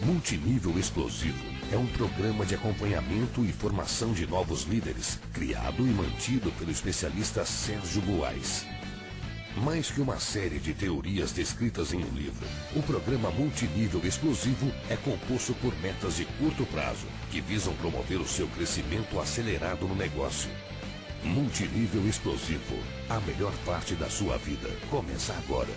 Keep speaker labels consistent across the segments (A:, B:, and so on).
A: Multinível Explosivo é um programa de acompanhamento e formação de novos líderes, criado e mantido pelo especialista Sérgio Buarque. Mais que uma série de teorias descritas em um livro, o programa Multinível Explosivo é composto por metas de curto prazo, que visam promover o seu crescimento acelerado no negócio. Multinível Explosivo, a melhor parte da sua vida, começa agora.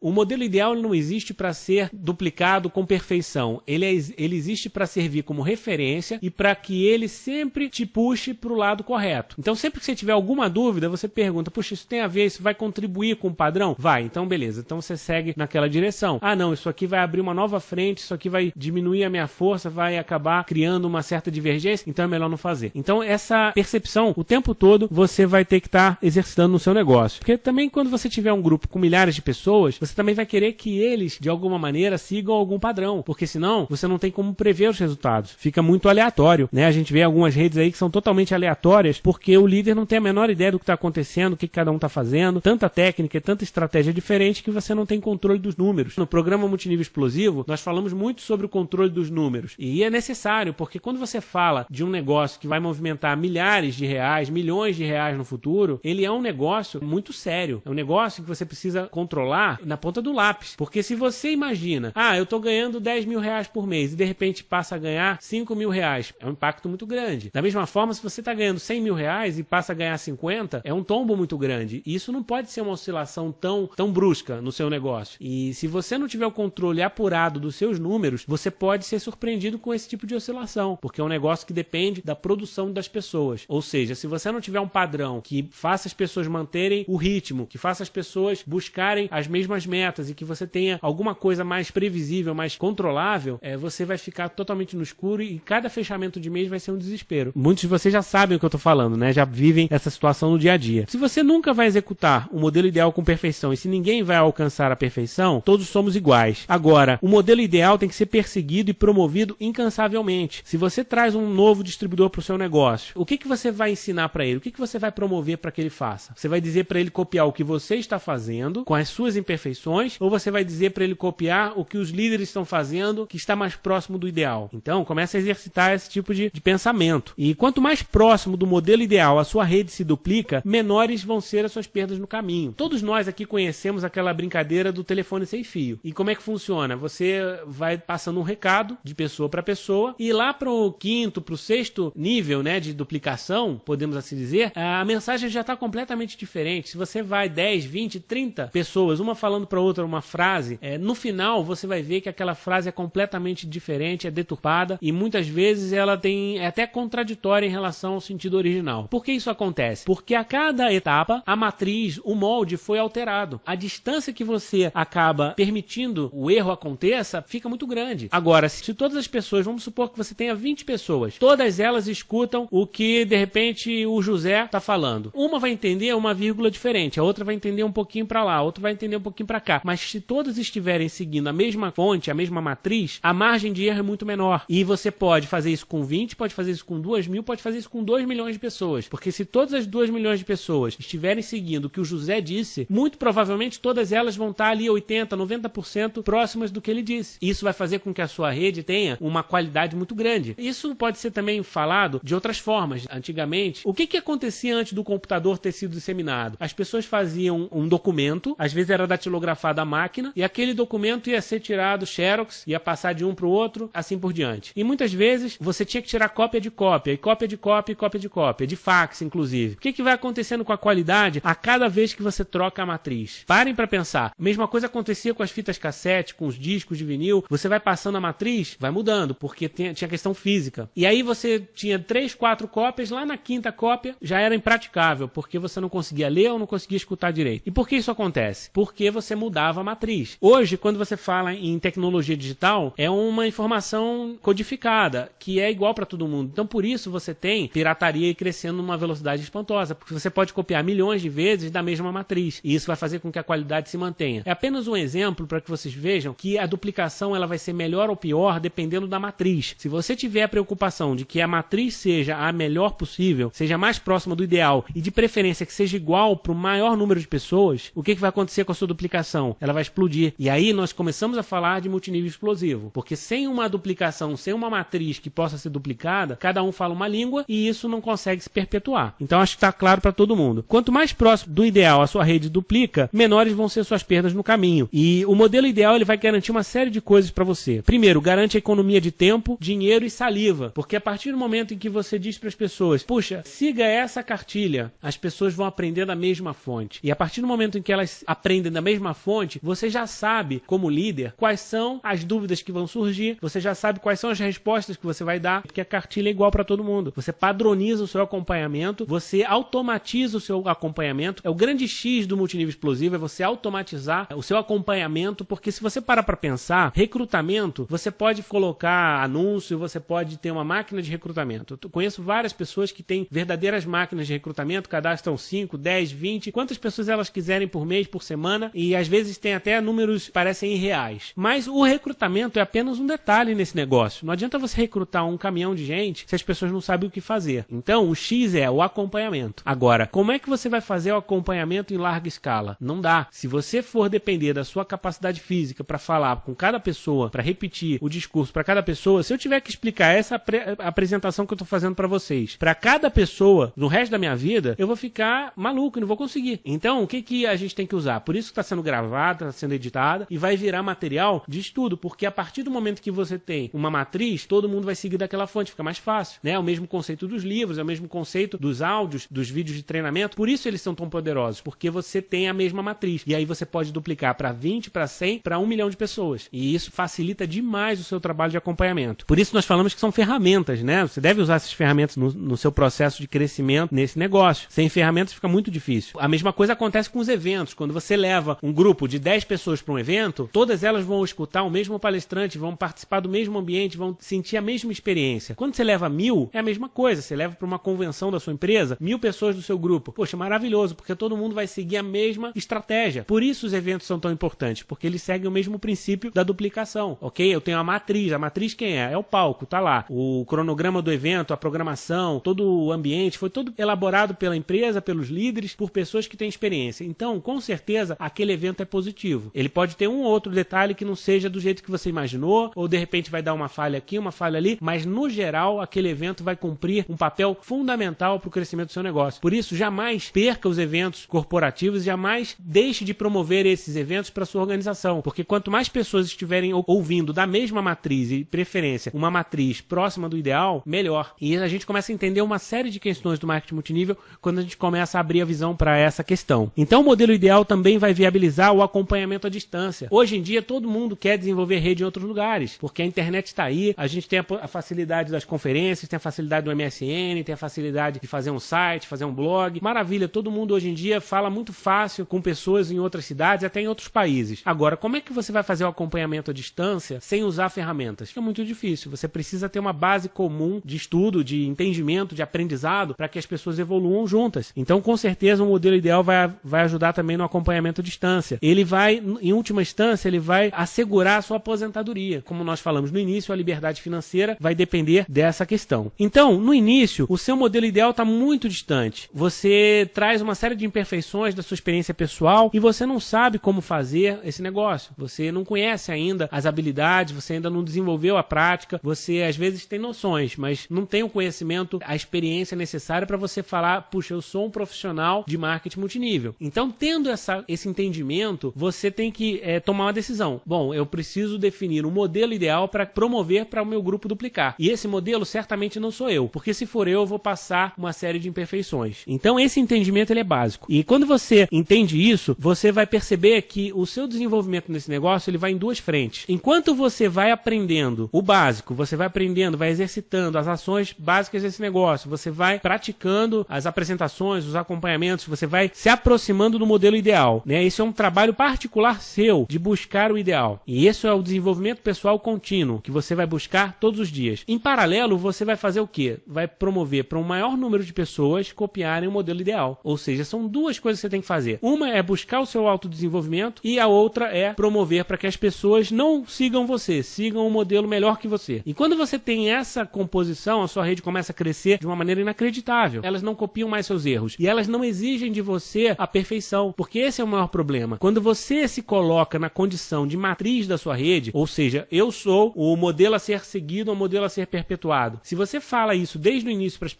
B: O modelo ideal não existe para ser duplicado com perfeição. Ele existe para servir como referência e para que ele sempre te puxe para o lado correto. Então, sempre que você tiver alguma dúvida, você pergunta, puxa, isso tem a ver, isso vai contribuir com o padrão? Vai, então beleza. Então você segue naquela direção. Ah, não, isso aqui vai abrir uma nova frente, isso aqui vai diminuir a minha força, vai acabar criando uma certa divergência, então é melhor não fazer. Então, essa percepção, o tempo todo, você vai ter que estar exercitando no seu negócio. Porque também, quando você tiver um grupo com milhares de pessoas, você também vai querer que eles, de alguma maneira, sigam algum padrão, porque senão você não tem como prever os resultados. Fica muito aleatório, né? A gente vê algumas redes aí que são totalmente aleatórias, porque o líder não tem a menor ideia do que está acontecendo, o que cada um está fazendo, tanta técnica e tanta estratégia diferente que você não tem controle dos números. No programa Multinível Explosivo, nós falamos muito sobre o controle dos números, e é necessário, porque quando você fala de um negócio que vai movimentar milhares de reais, milhões de reais no futuro, ele é um negócio muito sério. É um negócio que você precisa controlar na ponta do lápis, porque se você imagina, eu estou ganhando 10 mil reais por mês e de repente passa a ganhar 5 mil reais, é um impacto muito grande. Da mesma forma, se você está ganhando 100 mil reais e passa a ganhar 50, é um tombo muito grande. E isso não pode ser uma oscilação tão brusca no seu negócio. E se você não tiver o controle apurado dos seus números, você pode ser surpreendido com esse tipo de oscilação, porque é um negócio que depende da produção das pessoas. Ou seja, se você não tiver um padrão que faça as pessoas manterem o ritmo, que faça as pessoas buscarem as mesmas metas e que você tenha alguma coisa mais previsível, mais controlável, você vai ficar totalmente no escuro e cada fechamento de mês vai ser um desespero. Muitos de vocês já sabem o que eu estou falando, né? Já vivem essa situação no dia a dia. Se você nunca vai executar o modelo ideal com perfeição e se ninguém vai alcançar a perfeição, todos somos iguais. Agora, o modelo ideal tem que ser perseguido e promovido incansavelmente. Se você traz um novo distribuidor para o seu negócio, o que você vai ensinar para ele? O que você vai promover para que ele faça? Você vai dizer para ele copiar o que você está fazendo com as suas imperfeições, ou você vai dizer para ele copiar o que os líderes estão fazendo, que está mais próximo do ideal? Então, começa a exercitar esse tipo de pensamento. E quanto mais próximo do modelo ideal a sua rede se duplica, menores vão ser as suas perdas no caminho. Todos nós aqui conhecemos aquela brincadeira do telefone sem fio. E como é que funciona? Você vai passando um recado de pessoa para pessoa e lá para o quinto, para o sexto nível, né, de duplicação, podemos assim dizer, a mensagem já está completamente diferente. Se você vai 10, 20, 30 pessoas, uma falando para outra uma frase, no final você vai ver que aquela frase é completamente diferente, é deturpada e muitas vezes ela é até contraditória em relação ao sentido original. Por que isso acontece? Porque a cada etapa a matriz, o molde foi alterado. A distância que você acaba permitindo o erro aconteça fica muito grande. Agora, se todas as pessoas, vamos supor que você tenha 20 pessoas, todas elas escutam o que de repente o José está falando. Uma vai entender uma vírgula diferente, a outra vai entender um pouquinho para lá, a outra vai entender um pouquinho para cá. Mas se todas estiverem seguindo a mesma fonte, a mesma matriz, a margem de erro é muito menor. E você pode fazer isso com 20, pode fazer isso com 2 mil, pode fazer isso com 2 milhões de pessoas. Porque se todas as 2 milhões de pessoas estiverem seguindo o que o José disse, muito provavelmente todas elas vão estar ali 80%, 90% próximas do que ele disse. Isso vai fazer com que a sua rede tenha uma qualidade muito grande. Isso pode ser também falado de outras formas. Antigamente, o que acontecia antes do computador ter sido disseminado? As pessoas faziam um documento, às vezes era datilografado à máquina, e aquele documento ia ser tirado xerox, ia passar de um para o outro, assim por diante. E muitas vezes você tinha que tirar cópia de cópia, e cópia de cópia, e cópia de cópia, de fax inclusive. O que vai acontecendo com a qualidade a cada vez que você troca a matriz? Parem para pensar. A mesma coisa acontecia com as fitas cassete, com os discos de vinil. Você vai passando a matriz, vai mudando, porque tinha questão física. E aí você tinha 3, 4 cópias, lá na quinta cópia já era impraticável, porque você não conseguia ler ou não conseguia escutar direito. E por que isso acontece? Porque você mudava a matriz. Hoje, quando você fala em tecnologia digital, é uma informação codificada, que é igual para todo mundo. Então, por isso, você tem pirataria crescendo numa velocidade espantosa, porque você pode copiar milhões de vezes da mesma matriz, e isso vai fazer com que a qualidade se mantenha. É apenas um exemplo para que vocês vejam que a duplicação ela vai ser melhor ou pior dependendo da matriz. Se você tiver a preocupação de que a matriz seja a melhor possível, seja mais próxima do ideal, e de preferência que seja igual para o maior número de pessoas, o que vai acontecer com a sua duplicação? duplicação, ela vai explodir. E aí nós começamos a falar de multinível explosivo, porque sem uma duplicação, sem uma matriz que possa ser duplicada, cada um fala uma língua e isso não consegue se perpetuar. Então acho que está claro para todo mundo. Quanto mais próximo do ideal a sua rede duplica, menores vão ser suas perdas no caminho. E o modelo ideal ele vai garantir uma série de coisas para você. Primeiro, garante a economia de tempo, dinheiro e saliva, porque a partir do momento em que você diz para as pessoas, puxa, siga essa cartilha, as pessoas vão aprender da mesma fonte. E a partir do momento em que elas aprendem da mesma fonte, você já sabe, como líder, quais são as dúvidas que vão surgir, você já sabe quais são as respostas que você vai dar, porque a cartilha é igual para todo mundo. Você padroniza o seu acompanhamento, você automatiza o seu acompanhamento. É o grande X do multinível explosivo, é você automatizar o seu acompanhamento, porque se você parar para pensar, recrutamento, você pode colocar anúncio, você pode ter uma máquina de recrutamento. Eu conheço várias pessoas que têm verdadeiras máquinas de recrutamento, cadastram 5, 10, 20, quantas pessoas elas quiserem por mês, por semana, e às vezes tem até números que parecem irreais. Mas o recrutamento é apenas um detalhe nesse negócio. Não adianta você recrutar um caminhão de gente se as pessoas não sabem o que fazer. Então, o X é o acompanhamento. Agora, como é que você vai fazer o acompanhamento em larga escala? Não dá. Se você for depender da sua capacidade física para falar com cada pessoa, para repetir o discurso para cada pessoa, se eu tiver que explicar essa apresentação que eu estou fazendo para vocês, para cada pessoa, no resto da minha vida, eu vou ficar maluco e não vou conseguir. Então, o que a gente tem que usar? Por isso que está sendo gravado, está sendo editada e vai virar material de estudo, porque a partir do momento que você tem uma matriz, todo mundo vai seguir daquela fonte, fica mais fácil, né? É o mesmo conceito dos livros, é o mesmo conceito dos áudios, dos vídeos de treinamento, por isso eles são tão poderosos, porque você tem a mesma matriz, e aí você pode duplicar para 20, para 100, para 1 milhão de pessoas, e isso facilita demais o seu trabalho de acompanhamento. Por isso nós falamos que são ferramentas, né? Você deve usar essas ferramentas no seu processo de crescimento nesse negócio. Sem ferramentas fica muito difícil. A mesma coisa acontece com os eventos. Quando você leva um grupo de 10 pessoas para um evento, todas elas vão escutar o mesmo palestrante, vão participar do mesmo ambiente, vão sentir a mesma experiência. Quando você leva 1000, é a mesma coisa. Você leva para uma convenção da sua empresa, 1000 pessoas do seu grupo. Poxa, maravilhoso, porque todo mundo vai seguir a mesma estratégia. Por isso os eventos são tão importantes, porque eles seguem o mesmo princípio da duplicação, ok? Eu tenho a matriz. A matriz quem é? É o palco, tá lá. O cronograma do evento, a programação, todo o ambiente, foi todo elaborado pela empresa, pelos líderes, por pessoas que têm experiência. Então, com certeza, aquele evento é positivo. Ele pode ter um ou outro detalhe que não seja do jeito que você imaginou, ou de repente vai dar uma falha aqui, uma falha ali, mas no geral, aquele evento vai cumprir um papel fundamental para o crescimento do seu negócio. Por isso, jamais perca os eventos corporativos, jamais deixe de promover esses eventos para sua organização, porque quanto mais pessoas estiverem ouvindo da mesma matriz e preferência, uma matriz próxima do ideal, melhor. E a gente começa a entender uma série de questões do marketing multinível quando a gente começa a abrir a visão para essa questão. Então, o modelo ideal também vai viabilizar o acompanhamento à distância. Hoje em dia, todo mundo quer desenvolver rede em outros lugares, porque a internet está aí, a gente tem a facilidade das conferências, tem a facilidade do MSN, tem a facilidade de fazer um site, fazer um blog. Maravilha, todo mundo hoje em dia fala muito fácil com pessoas em outras cidades, até em outros países. Agora, como é que você vai fazer o acompanhamento à distância sem usar ferramentas? É muito difícil. Você precisa ter uma base comum de estudo, de entendimento, de aprendizado, para que as pessoas evoluam juntas. Então, com certeza, o modelo ideal vai ajudar também no acompanhamento à distância. Ele vai, em última instância, ele vai assegurar a sua aposentadoria. Como nós falamos no início, a liberdade financeira vai depender dessa questão. Então, no início, o seu modelo ideal está muito distante. Você traz uma série de imperfeições da sua experiência pessoal e você não sabe como fazer esse negócio. Você não conhece ainda as habilidades, você ainda não desenvolveu a prática, você às vezes tem noções, mas não tem o conhecimento, a experiência necessária para você falar, puxa, eu sou um profissional de marketing multinível. Então, tendo esse entendimento, você tem que tomar uma decisão. Bom, eu preciso definir um modelo ideal para promover para o meu grupo duplicar. E esse modelo certamente não sou eu, porque se for eu vou passar uma série de imperfeições. Então, esse entendimento ele é básico. E quando você entende isso, você vai perceber que o seu desenvolvimento nesse negócio ele vai em duas frentes. Enquanto você vai aprendendo o básico, você vai aprendendo, vai exercitando as ações básicas desse negócio, você vai praticando as apresentações, os acompanhamentos, você vai se aproximando do modelo ideal, né? Esse é um trabalho particular seu de buscar o ideal. E esse é o desenvolvimento pessoal contínuo que você vai buscar todos os dias. Em paralelo, você vai fazer o quê? Vai promover para um maior número de pessoas copiarem o modelo ideal. Ou seja, são duas coisas que você tem que fazer. Uma é buscar o seu autodesenvolvimento e a outra é promover para que as pessoas não sigam você, sigam um modelo melhor que você. E quando você tem essa composição, a sua rede começa a crescer de uma maneira inacreditável. Elas não copiam mais seus erros e elas não exigem de você a perfeição, porque esse é o maior problema. problema. Quando você se coloca na condição de matriz da sua rede, ou seja, eu sou o modelo a ser seguido, o modelo a ser perpetuado. Se você fala isso desde o início para as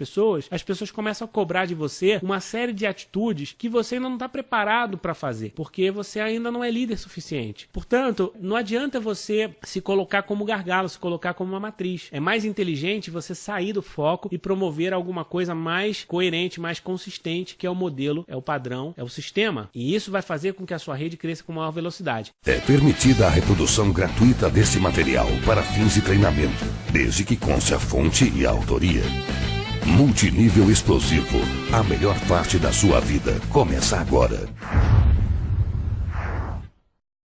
B: pessoas começam a cobrar de você uma série de atitudes que você ainda não está preparado para fazer, porque você ainda não é líder suficiente. Portanto, não adianta você se colocar como gargalo, se colocar como uma matriz. É mais inteligente você sair do foco e promover alguma coisa mais coerente, mais consistente, que é o modelo, é o padrão, é o sistema. E isso vai fazer com que a sua rede cresça com maior velocidade.
A: É permitida a reprodução gratuita desse material para fins de treinamento, desde que conste a fonte e a autoria. Multinível Explosivo, a melhor parte da sua vida começa agora.